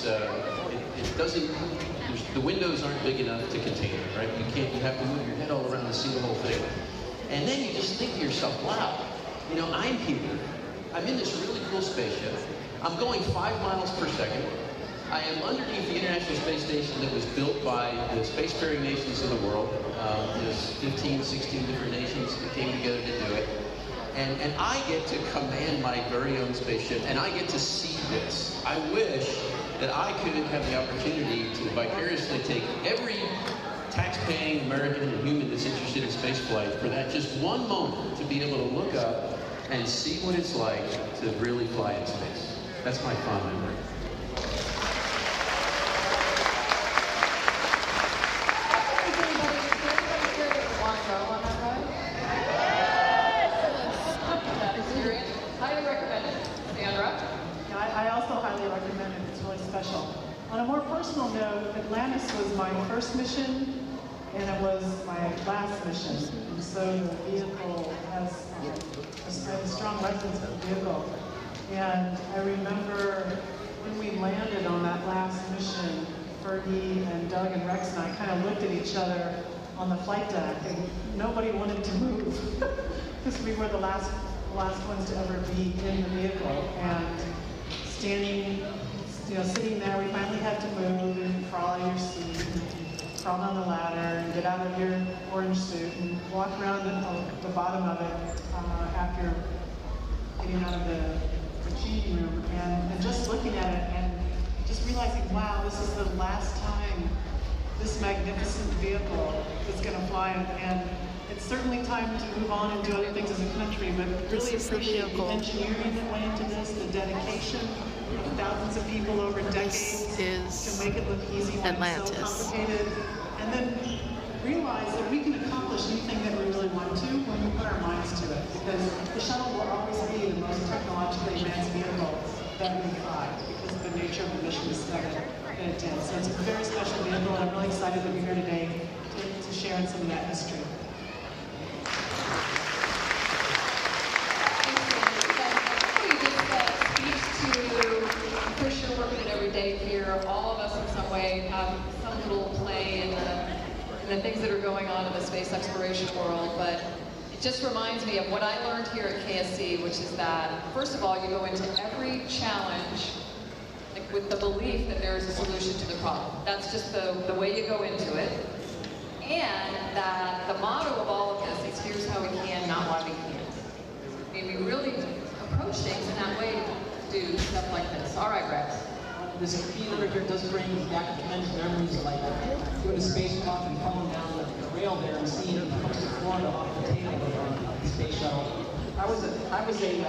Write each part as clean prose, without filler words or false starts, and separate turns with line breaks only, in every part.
it doesn't. The windows aren't big enough to contain it, right? You have to move your head all around to see the whole thing. And then you just think to yourself, wow, you know, I'm here. I'm in this really cool spaceship. I'm going 5 miles per second. I am underneath the International Space Station that was built by the spacefaring nations of the world. There's 15, 16 different nations that came together to do it. And I get to command my very own spaceship, and I get to see this. I wish that I could have the opportunity to vicariously take every tax-paying American and human that's interested in spaceflight for that just one moment to be able to look up and see what it's like to really fly in space. That's my fond memory.
On a more personal note, Atlantis was my first mission, and it was my last mission. And so the vehicle has a strong resonance with the vehicle. And I remember when we landed on that last mission, Fergie and Doug and Rex and I kind of looked at each other on the flight deck, and nobody wanted to move because we were the last ones to ever be in the vehicle. And standing, you know, sitting there, we finally had to move and crawl out of your seat, and crawl down the ladder, and get out of your orange suit, and walk around the bottom of it after getting out of the changing room, and just looking at it and just realizing, wow, this is the last time this magnificent vehicle is going to fly, and it's certainly time to move on and do other things as a country, but really appreciate the engineering that went into this, the dedication of thousands of people over decades to make it look easy when it's so complicated, and then realize that we can accomplish anything that we really want to when we put our minds to it, because the shuttle will always be the most technologically advanced vehicle that we fly because of the nature of the missions that it did. So it's a very special vehicle, and I'm really excited to be here today to share in some of that history.
Here, all of us in some way have some little play in the things that are going on in the space exploration world, but it just reminds me of what I learned here at KSC, which is that, first of all, you go into every challenge with the belief that there is a solution to the problem. That's just the way you go into it. And that the motto of all of this is, here's how we can, not why we can't. I mean, we really approach things in that way to do stuff like this. All right, Rex.
This feeling here does bring back tremendous memories of like doing a spacewalk and falling down the rail there and seeing it comes to Florida off the tail of the space shuttle. I was a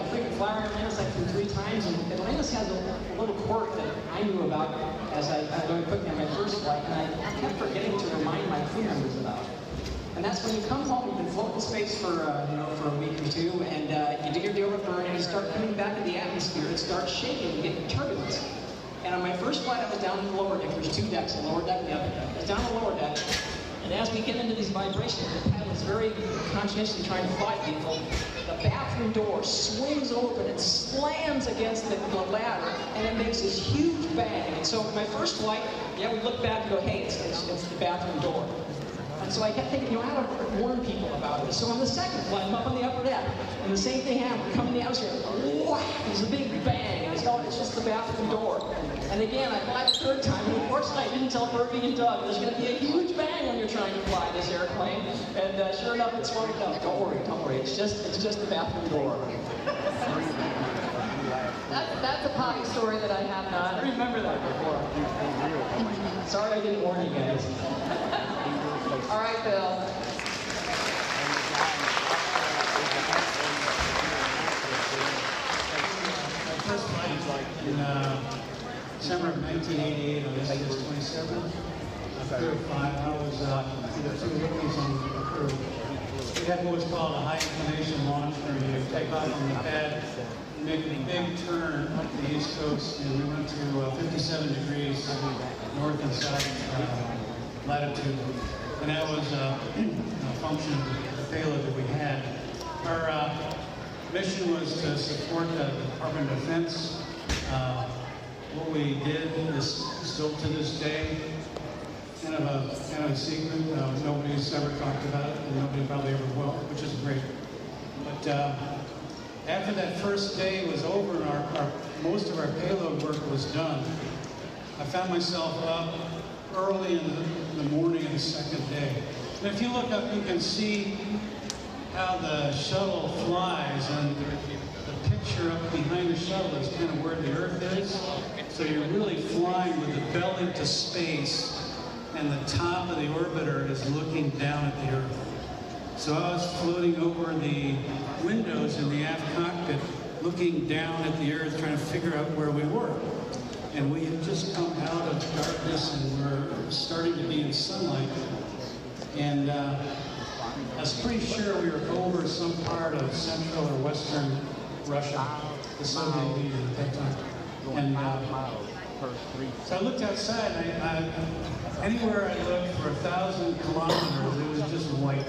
frequent flyer in Atlantis. I flew 3 times, and Atlantis has a little quirk that I knew about as I learned quickly on my first flight, and I kept forgetting to remind my crew members about it. And that's when you come home, you've been floating in space for for a week or two, and you do your deodorizing, and you start coming back to the atmosphere, it starts shaking, you get turbulence. And on my first flight, I was down in the lower deck. There's 2 decks, the lower deck and the upper deck. I was down in the lower deck, and as we get into these vibrations, the pilot is very conscientiously trying to fly the vehicle. The bathroom door swings open, it slams against the ladder, and it makes this huge bang. And so my first flight, yeah, we look back and go, hey, it's the bathroom door. And so I kept thinking, you know, how to warn people about it. So on the second flight, I'm up on the upper deck, and the same thing happened. We come in the atmosphere, whack, there's a big bang, and it's just the bathroom door. And again, I fly the 3rd time, and unfortunately I didn't tell Fergie and Doug, there's going to be a huge bang when you're trying to fly this airplane. And sure enough, it's worked out. Don't worry, it's just the bathroom door.
That's a potty story that I have not.
I remember that before. Sorry I didn't warn you guys.
All right, Bill.
My first flight in December of 1988 on STS 27. I flew 5 hours with 2 rookies on the crew. We had what was called a high inclination launch, where you take off from the pad, make a big turn up the East Coast, and we went to 57 degrees north and south latitude. And that was a function of the payload that we had. Our mission was to support the Department of Defense. What we did is still to this day kind of a secret. Nobody's ever talked about it, and nobody probably ever will, which is great. But after that first day was over and most of our payload work was done, I found myself up early in the morning of the second day. And if you look up, you can see how the shuttle flies, and the picture up behind the shuttle is kind of where the Earth is. So you're really flying with the belly to space, and the top of the orbiter is looking down at the Earth. So I was floating over the windows in the aft cockpit, looking down at the Earth, trying to figure out where we were. And we had just come out of darkness and we're starting to be in sunlight. And I was pretty sure we were over some part of central or western Russia, the Soviet Union at that time. And so I looked outside, and anywhere I looked for 1,000 kilometers, it was just white.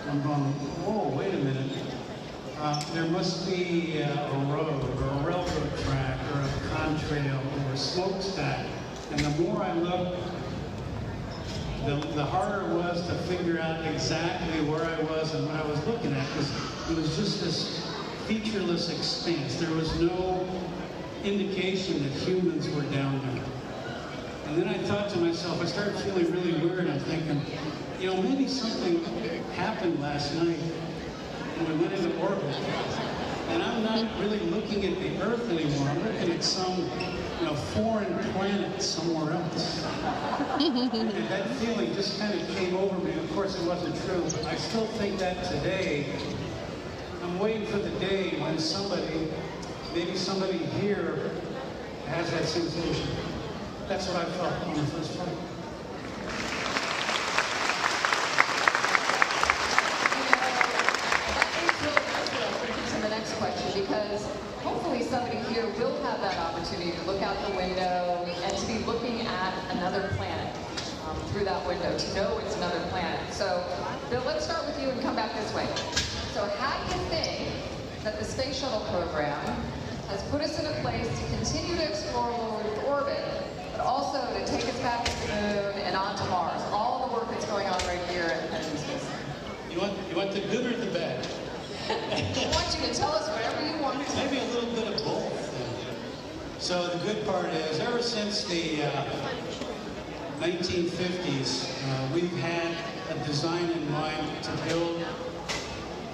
I'm going, whoa, wait a minute. There must be a road or a railroad track or a contrail or a smokestack. And the more I looked, the harder it was to figure out exactly where I was and what I was looking at, because it was just this featureless expanse. There was no indication that humans were down there. And then I thought to myself, I started feeling really weird. I'm thinking, you know, maybe something happened last night when we went into orbit. And I'm not really looking at the Earth anymore. I'm looking at some, foreign planet somewhere else. And that feeling just kind of came over me. Of course, it wasn't true, but I still think that today. I'm waiting for the day when maybe somebody here has that sensation. That's what I felt on the first flight.
Question, because hopefully somebody here will have that opportunity to look out the window and to be looking at another planet through that window, to know it's another planet. So, Bill, let's start with you and come back this way. So how do you think that the space shuttle program has put us in a place to continue to explore low Earth orbit, but also to take us back to the moon and on to Mars? All the work that's going on right here at Kennedy Space Center.
You want the good or the bad?
I want you to tell us whatever you want.
Maybe a little bit of both. So the good part is, ever since the 1950s, we've had a design in mind to build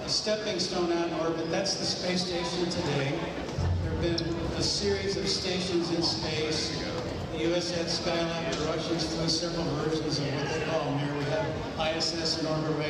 a stepping stone out in orbit. That's the space station today. There have been a series of stations in space. The US had Skylab, the Russians flew several versions of what they call Mir. We have ISS in orbit right